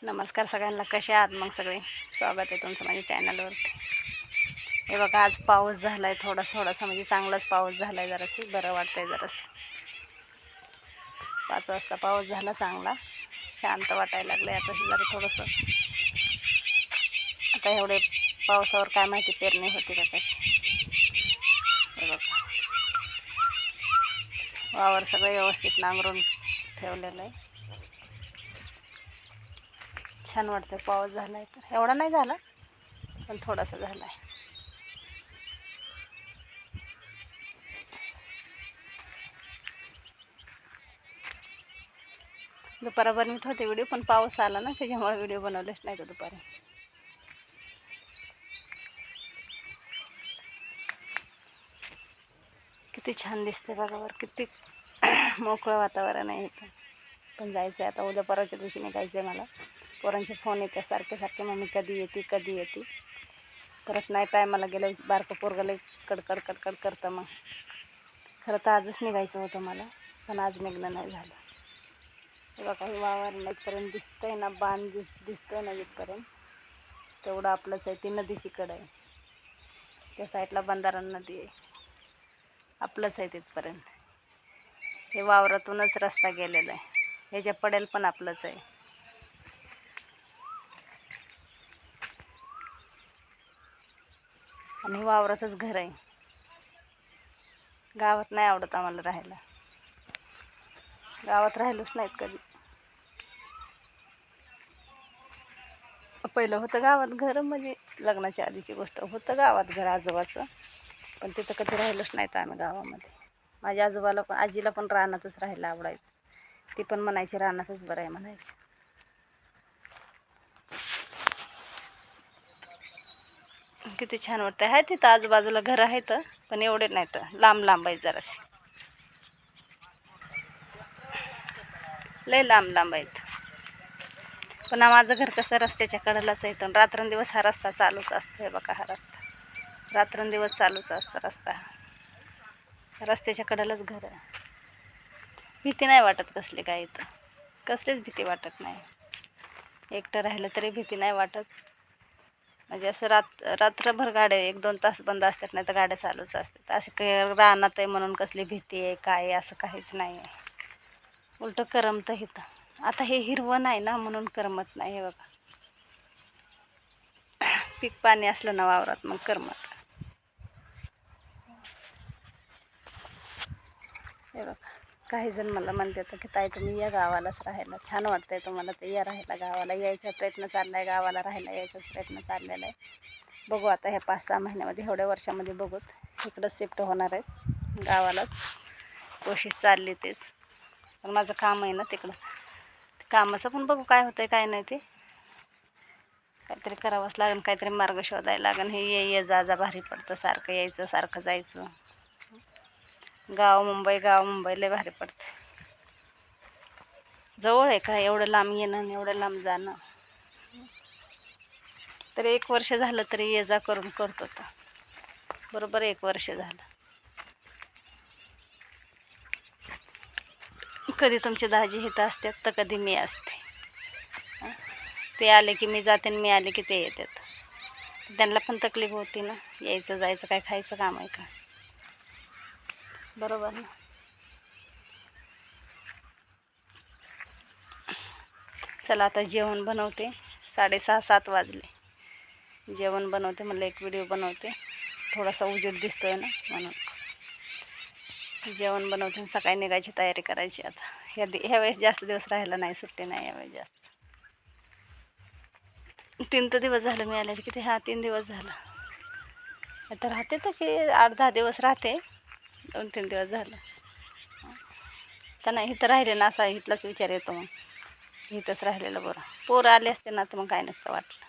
नमस्कार सगळ्यांना, कसे आहात मग सगळे. स्वागत आहे तुमचं माझ्या चॅनलवर. हे बघा, आज पाऊस झाला आहे थोडासा म्हणजे चांगलाच पाऊस झाला आहे. जरासं बरं वाटतं आहे. जरासं 5 वाजता पाऊस झाला चांगला, शांत वाटायला लागलं आहे. आता जरा थोडंसं, आता एवढे पावसावर काय माहिती पेरणी होती का कशी. हे बघा, वावर सगळं व्यवस्थित नांगरून ठेवलेलं आहे. छान वाटतं पाऊस झाला आहे तर. एवढा नाही झाला पण थोडासा झाला आहे. दुपारा बनवत होते व्हिडिओ, पण पाऊस आला ना त्याच्यामुळे व्हिडिओ बनवलेच नाही तर दुपारी. किती छान दिसते बघा वर, किती मोकळं वातावरण आहे इथं. पण जायचं आहे आता, उद्या परवाच्या दिवशी निघायचं आहे मला. पोरांचे फोन येते सारखे मम्मी कधी येते. परत नाही टायमाला गेलं बारकं पोरगं लई कडकड करतं. मग खरं तर आजच निघायचं होतं मला, पण आज निघणं नाही झालं. हे बघा, हे वावर इथपर्यंत दिसतंय ना, बांध दिसतोय ना इथपर्यंत, तेवढं आपलंच आहे. ती नदीशीकडं आहे, त्या साईडला बंधारा नदी आहे. आपलंच आहे तिथपर्यंत. हे वावरातूनच रस्ता गेलेला आहे, ह्याच्या पडेल पण आपलंच आहे. आणि वावरातच घर आहे. गावात नाही आवडत आम्हाला राहायला, गावात राहिलोच नाहीत कधी. पहिलं होतं गावात घर, म्हणजे लग्नाच्या आधीची गोष्ट. होतं गावात घर आजोबाचं, पण तिथं कधी राहिलोच नाहीत आम्ही गावामध्ये. माझ्या आजोबाला पण, आजीला पण रानातच राहायला आवडायचं. ती पण म्हणायची रानातच बरं आहे म्हणायची. किती छान वाटतं. आहे तिथं आजूबाजूला घरं आहेत, पण एवढे नाहीत, लांब आहेत जराशी, लय लांब आहेत. पण माझं घर कसं रस्त्याच्या कडेलाच आहे, तर रात्रंदिवस हा रस्ता चालूच असतो. हे बघा, हा रस्ता रात्रंदिवस चालूच असतो. रस्त्याच्या कडेलाच घर आहे. भीती नाही वाटत कसली काय इथं, कसलीच भीती वाटत नाही. एकटं राहिलं तरी भीती नाही वाटत. म्हणजे असं रात्रभर गाड्या 1-2 तास बंद असतात, नाही तर गाड्या चालूच असतात. असे काही रानात आहे म्हणून कसली भीती आहे काय आहे असं काहीच नाही आहे. उलटं करमतं इथं. आता हे हिरवं नाही ना, म्हणून करमत नाही. हे बघा, पीक पाणी असलं ना वावरात मग करमत. हे बघा, काही जण मला म्हणतात की ताई तुम्ही या गावालाच राहायला, छान वाटतंय तुम्हाला तर या राहायला. गावाला यायचा प्रयत्न चालला आहे, गावाला राहायला यायचा प्रयत्न चाललेला आहे. बघू आता ह्या 5-6 महिन्यामध्ये, एवढ्या वर्षामध्ये बघूत, इकडं शिफ्ट होणार आहेत गावालाच. कोशिश चालली तेच, पण माझं काम आहे ना तिकडं. कामाचं पण बघू काय होतं काय नाही. ते काहीतरी करावंच लागेल, काहीतरी मार्ग शोधायला लागेल. हे ये जा भारी पडतं, सारखं यायचं सारखं जायचं. गाव मुंबई लय भारी पडतं. जवळ आहे का एवढं लांब येणं आणि एवढं लांब जाणं. तरी 1 वर्ष झालं तरी ये जा करून करतो. तर बरोबर 1 वर्ष झालं. कधी तुमचे दाजी इथं असतात तर कधी मी असते. ते आले की मी जाते आणि मी आले की ते येतात. त्यांना पण तकलीफ होती ना, यायचं जायचं, काय खायचं काम आहे का. बरोबर ना. चला आता जेवण बनवते. 6:30-7 वाजले. जेवण बनवते, म्हणलं एक व्हिडिओ बनवते. थोडासा उजेड दिसतोय ना म्हणून जेवण बनवते. सकाळी निघायची तयारी करायची आता. ह्या वेळेस जास्त दिवस राहायला नाही, सुट्टी नाही यावेळेस जास्त. 3 तर दिवस झालं मी आले. किती, 3 दिवस झालं. आता राहते तशी 8-10 दिवस राहते. 2-3 दिवस झालं तर नाही. इथं राहिले ना असा इथलाच विचार येतो. मग इथंच राहिलेलं बरं. पोरं आले असते ना तर मग काय नसतं वाटलं,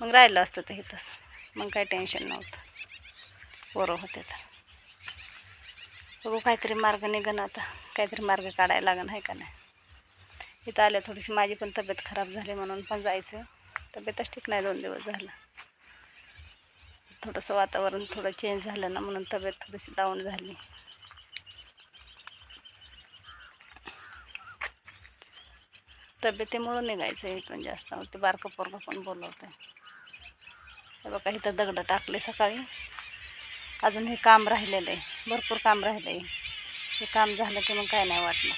मग राहिलं असतं तर इथंच, मग काही टेन्शन नव्हतं. पोरं होते तर बघू काहीतरी मार्ग निघन आता, काहीतरी मार्ग काढायला लागन, आहे का नाही. इथं आल्या थोडीशी माझी पण तब्येत खराब झाली म्हणून पण जायचं. तब्येतच ठीक नाही 2 दिवस झालं. थोडंसं वातावरण थोडं चेंज झालं ना, म्हणून तब्येत थोडीशी डाऊन झाली. तब्येतीमुळं निघायचं आहे इथून जास्त. ते बारकं पोरगं पण बोलवतं आहे. हे बघा इथं दगडं टाकले सकाळी. अजून हे काम राहिलेलं आहे, भरपूर काम राहिलं आहे. हे काम झालं की मग काय नाही वाटणार.